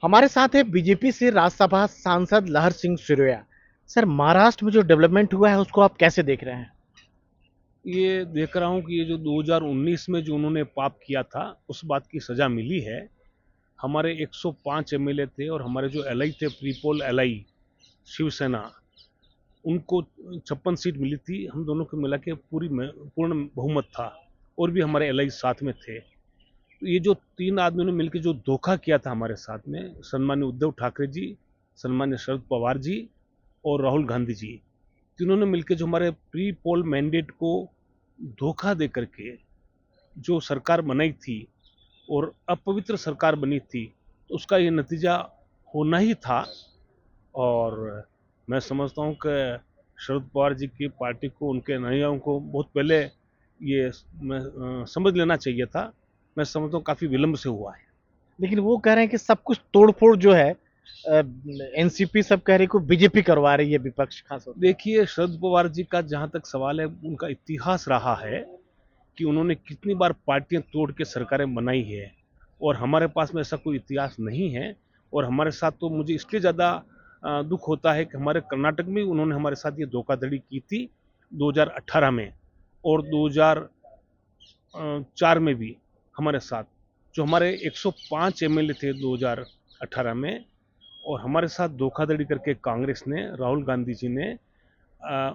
हमारे साथ है बीजेपी से राज्यसभा सांसद लहर सिंह सिरोया। सर, महाराष्ट्र में जो डेवलपमेंट हुआ है उसको आप कैसे देख रहे हैं? ये देख रहा हूँ कि ये जो 2019 में जो उन्होंने पाप किया था, उस बात की सज़ा मिली है। हमारे 105 एमएलए थे और हमारे जो एलआई थे, प्रीपोल एलआई, शिवसेना, उनको 56 सीट मिली थी। हम दोनों को मिला के पूर्ण बहुमत था और भी हमारे एलआई साथ में थे। तो ये जो 3 आदमियों ने मिलकर जो धोखा किया था हमारे साथ में, सन्मान्य उद्धव ठाकरे जी, सन्मान्य शरद पवार जी और राहुल गांधी जी, तीनों ने मिलकर जो हमारे प्री पोल मैंडेट को धोखा दे करके जो सरकार बनाई थी और अपवित्र सरकार बनी थी, तो उसका ये नतीजा होना ही था। और मैं समझता हूँ कि शरद पवार जी की पार्टी को, उनके अनुयायियों को बहुत पहले ये समझ लेना चाहिए था। मैं समझता हूँ काफ़ी विलंब से हुआ है। लेकिन वो कह रहे हैं कि सब कुछ तोड़-फोड़ जो है एनसीपी सब कह रही है कि बीजेपी करवा रही है, विपक्ष खास तौर पे। देखिए, शरद पवार जी का जहाँ तक सवाल है, उनका इतिहास रहा है कि उन्होंने कितनी बार पार्टियां तोड़ के सरकारें बनाई है और हमारे पास में ऐसा कोई इतिहास नहीं है। और हमारे साथ तो मुझे इसलिए ज़्यादा दुख होता है कि हमारे कर्नाटक में उन्होंने हमारे साथ ये धोखाधड़ी की थी 2018 में और 2004 में भी हमारे साथ। जो हमारे 105 एमएलए थे 2018 में, और हमारे साथ धोखाधड़ी करके कांग्रेस ने, राहुल गांधी जी ने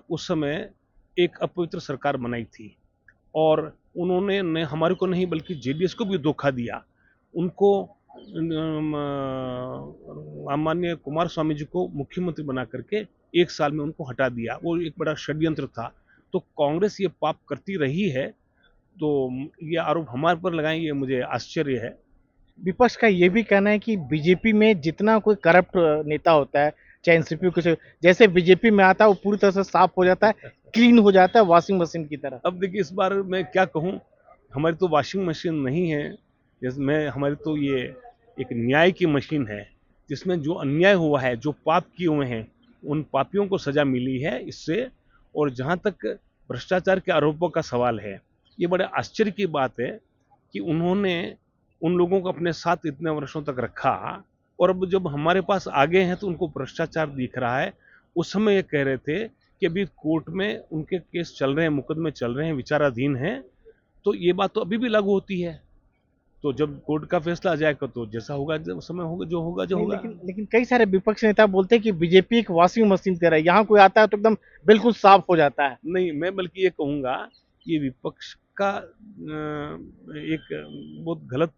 उस समय एक अपवित्र सरकार बनाई थी और उन्होंने ने हमारे को नहीं बल्कि जेडीएस को भी धोखा दिया। उनको माननीय कुमार स्वामी जी को मुख्यमंत्री बना करके 1 साल में उनको हटा दिया। वो एक बड़ा षड्यंत्र था। तो कांग्रेस ये पाप करती रही है, तो ये आरोप हमारे पर लगाएं, ये मुझे आश्चर्य है। विपक्ष का ये भी कहना है कि बीजेपी में जितना कोई करप्ट नेता होता है, चाहे एनसीपी कुछ, जैसे बीजेपी में आता है वो पूरी तरह से साफ हो जाता है, क्लीन हो जाता है वॉशिंग मशीन की तरह। अब देखिए, इस बार मैं क्या कहूँ, हमारी तो वॉशिंग मशीन नहीं है। जिसमें हमारी तो ये एक न्याय की मशीन है, जिसमें जो अन्याय हुआ है, जो पाप किए हुए हैं, उन पापियों को सजा मिली है इससे। और जहाँ तक भ्रष्टाचार के आरोपों का सवाल है, ये बड़े आश्चर्य की बात है कि उन्होंने उन लोगों को अपने साथ इतने वर्षों तक रखा और अब जब हमारे पास आ गए हैं तो उनको भ्रष्टाचार दिख रहा है। उस समय ये कह रहे थे कि अभी कोर्ट में उनके केस चल रहे हैं, मुकदमे चल रहे हैं, विचाराधीन हैं, तो ये बात तो अभी भी लागू होती है। तो जब कोर्ट का फैसला आ जाएगा तो जैसा होगा, जब समय होगा, जो होगा जो नहीं, होगा। लेकिन कई सारे विपक्ष नेता बोलते हैं कि बीजेपी एक वॉशिंग मशीन की तरह है, यहाँ कोई आता है तो एकदम बिल्कुल साफ हो जाता है। नहीं, मैं बल्कि ये कहूँगा, ये विपक्ष का एक बहुत गलत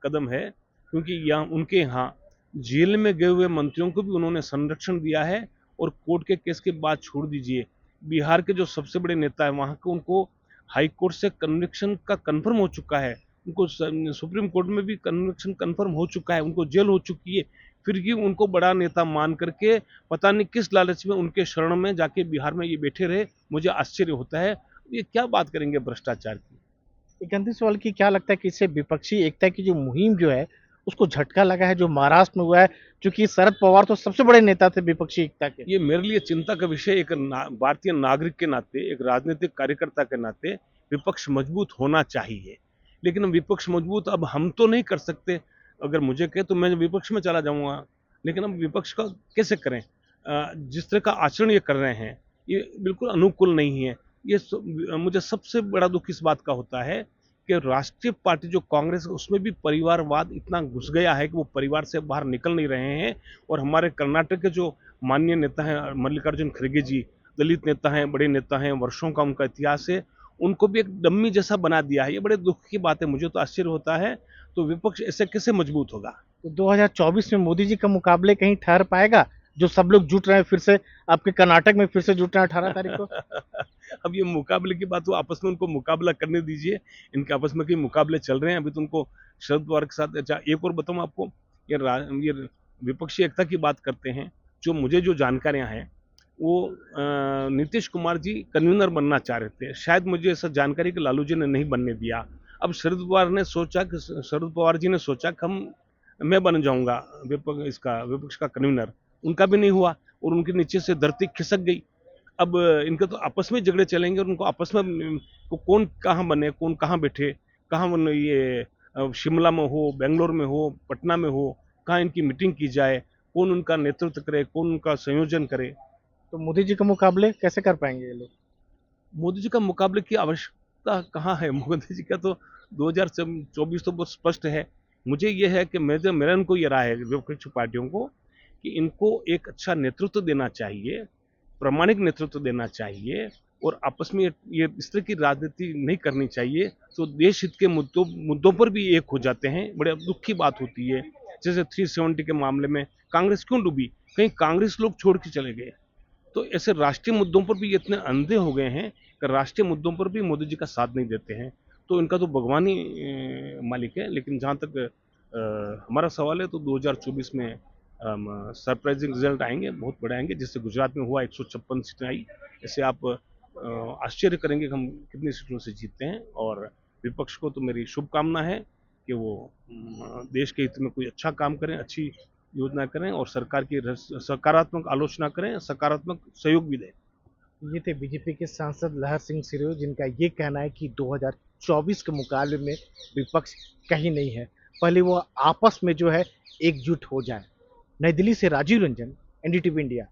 कदम है, क्योंकि यहाँ उनके यहाँ जेल में गए हुए मंत्रियों को भी उन्होंने संरक्षण दिया है। और कोर्ट के केस के बाद छोड़ दीजिए, बिहार के जो सबसे बड़े नेता हैं वहाँ को, उनको हाई कोर्ट से कन्विक्शन का कन्फर्म हो चुका है, उनको सुप्रीम कोर्ट में भी कन्विक्शन कन्फर्म हो चुका है, उनको जेल हो चुकी है, फिर भी उनको बड़ा नेता मान करके पता नहीं किस लालच में उनके शरण में जाके बिहार में ये बैठे रहे। मुझे आश्चर्य होता है, ये क्या बात करेंगे भ्रष्टाचार की। एक अंतिम सवाल की क्या लगता है कि इससे विपक्षी एकता की जो मुहिम जो है उसको झटका लगा है जो महाराष्ट्र में हुआ है, क्योंकि शरद पवार तो सबसे बड़े नेता थे विपक्षी एकता के। ये मेरे लिए चिंता का विषय, एक भारतीय नागरिक के नाते, एक राजनीतिक कार्यकर्ता के नाते विपक्ष मजबूत होना चाहिए। लेकिन विपक्ष मजबूत अब हम तो नहीं कर सकते। अगर मुझे कहे तो मैं विपक्ष में चला जाऊंगा, लेकिन अब विपक्ष का कैसे करें? जिस तरह का आचरण ये कर रहे हैं, ये बिल्कुल अनुकूल नहीं है। मुझे सबसे बड़ा दुख इस बात का होता है कि राष्ट्रीय पार्टी जो कांग्रेस है, उसमें भी परिवारवाद इतना घुस गया है कि वो परिवार से बाहर निकल नहीं रहे हैं। और हमारे कर्नाटक के जो माननीय नेता हैं, मल्लिकार्जुन खड़गे जी, दलित नेता हैं, बड़े नेता हैं, वर्षों का उनका इतिहास है, उनको भी एक डम्मी जैसा बना दिया है। ये बड़े दुख की बात है, मुझे तो आश्चर्य होता है। तो विपक्ष ऐसे कैसे मजबूत होगा? तो 2024 में मोदी जी का मुकाबले कहीं ठहर पाएगा, जो सब लोग जुट रहे हैं फिर से, आपके कर्नाटक में फिर से जुट रहे हैं 18 तारीख को। अब ये मुकाबले की बात हो, आपस में उनको मुकाबला करने दीजिए। इनके आपस में कई मुकाबले चल रहे हैं, अभी तो उनको शरद पवार के साथ। अच्छा, एक और बताऊं आपको, ये विपक्षी एकता की बात करते हैं, जो मुझे जो जानकारियां हैं, वो नीतीश कुमार जी कन्वीनर बनना चाह रहे थे। शायद मुझे ऐसा जानकारी कि लालू जी ने नहीं बनने दिया। अब शरद पवार जी ने सोचा कि हम मैं बन जाऊंगा विपक्ष का कन्वीनर। उनका भी नहीं हुआ और उनके नीचे से धरती खिसक गई। अब इनके तो आपस में झगड़े चलेंगे और उनको आपस में कौन कहाँ बने, कौन कहाँ बैठे, कहाँ ये शिमला में हो, बेंगलोर में हो, पटना में हो, कहाँ इनकी मीटिंग की जाए, कौन उनका नेतृत्व करे, कौन उनका संयोजन करे। तो मोदी जी के मुकाबले कैसे कर पाएंगे ये लोग? मोदी जी का मुकाबले की आवश्यकता कहाँ है? मोदी जी का तो 2024 तो बहुत स्पष्ट है। मुझे ये है कि मेरा इनको ये राय है विपक्षी पार्टियों को कि इनको एक अच्छा नेतृत्व देना चाहिए, प्रामाणिक नेतृत्व देना चाहिए और आपस में ये इस तरह की राजनीति नहीं करनी चाहिए, तो देश हित के मुद्दों पर भी एक हो जाते हैं। बड़े दुःख की बात होती है। जैसे 370 के मामले में कांग्रेस क्यों डूबी? कहीं कांग्रेस लोग छोड़ के चले गए। तो ऐसे राष्ट्रीय मुद्दों पर भी इतने अंधे हो गए हैं कि राष्ट्रीय मुद्दों पर भी मोदी जी का साथ नहीं देते हैं। तो इनका तो भगवान ही मालिक है। लेकिन जहाँ तक हमारा सवाल है तो 2024 में सरप्राइजिंग रिजल्ट आएंगे, बहुत बड़े आएंगे। जैसे गुजरात में हुआ 156 सीटें आई, ऐसे आप आश्चर्य करेंगे कि हम कितनी सीटों से जीतते हैं। और विपक्ष को तो मेरी शुभकामना है कि वो देश के हित में कोई अच्छा काम करें, अच्छी योजना करें और सरकार की सकारात्मक आलोचना करें, सकारात्मक सहयोग भी दें। ये थे बीजेपी के सांसद लहर सिंह सिरोही, जिनका ये कहना है कि 2024 के मुकाबले में विपक्ष कहीं नहीं है, पहले वो आपस में जो है एकजुट हो जाए। नई दिल्ली से राजीव रंजन, एनडीटीवी इंडिया।